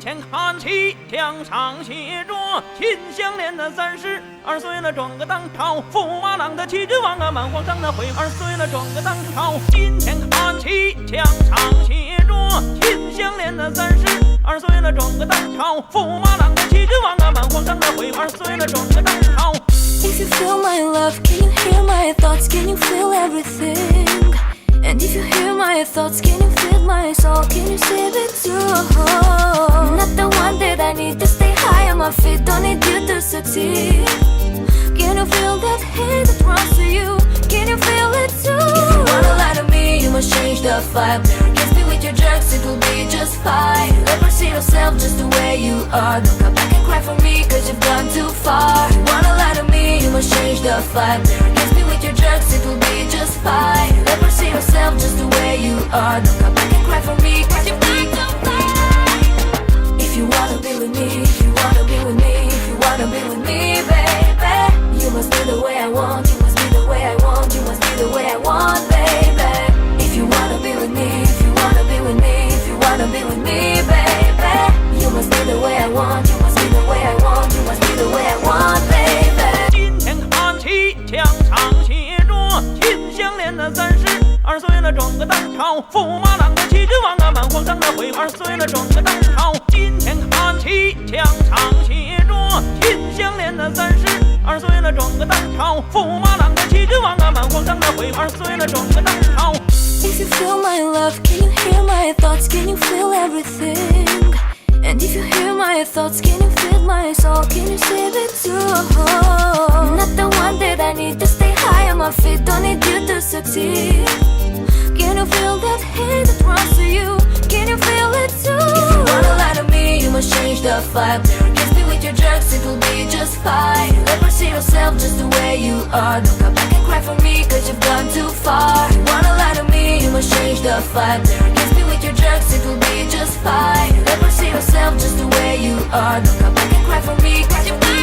天看齐，墙上写着秦香莲的32岁了，装个当朝，驸马郎的旗帜王啊，满皇上的回2岁了，装个当朝。今天看齐，墙上写着秦香莲的32岁了，装个当朝，驸马郎的旗帜王啊，满皇上的回2岁了，装个当朝。If you feel my love, can you hear my thoughts? Can you feel everything? And if you hear my thoughts, can you feel my soul? Can you see it too? Not the one that I need to stay high on my feet. Don't need you to succeed. Can you feel that hate that runs through you? Can you feel it too? If you wanna lie to me, you must change the vibe. There against me with your jerks, it will be just fine. Never see yourself just the way you are. Don't come back and cry for me, cause you've gone too far. If you wanna lie to me, you must change the vibe. There against me with your jerks, it will be just fine. Never see yourself just the way you are. Don't come back and cry for me, cause you've gone too far. If you wanna be with me, if you wanna be with me, if you wanna be with me, baby, you must be the way I want, you must be the way I want, you must be the way I want, baby. If you wanna be with me, if you wanna be with me, if you wanna be with me, baby, you must be the way I want, you must be the way I want, you must be the way I want, baby. 今天看齐，墙上写着秦香莲的32岁了，装个当朝，驸马郎的旗帜王啊，满皇上的回2岁了，装个当朝。今天看齐，墙上写着秦香莲的32岁了，装个当朝，驸马郎的旗帜王啊，满皇上的回2岁了，装个当朝。If you feel my love, can you hear my thoughts? Can you feel everything? And if you hear my thoughts, can you feel my soul? Can you see it too? Not the one that I need to stay high on my feet. Don't need you to succeed. Can you feel that hate that runs through you? Can you feel it too? If you wanna lie to me, you must change the vibe. There against me with your jerks, it will be just fine. Never see yourself just the way you are. Don't come back and cry for me, cause you've gone too far. If you wanna lie to me, you must change the vibe. There against me with your jerks, it will be just fine. Never see yourself just the way you are. Don't come back and cry for me, cause you've gone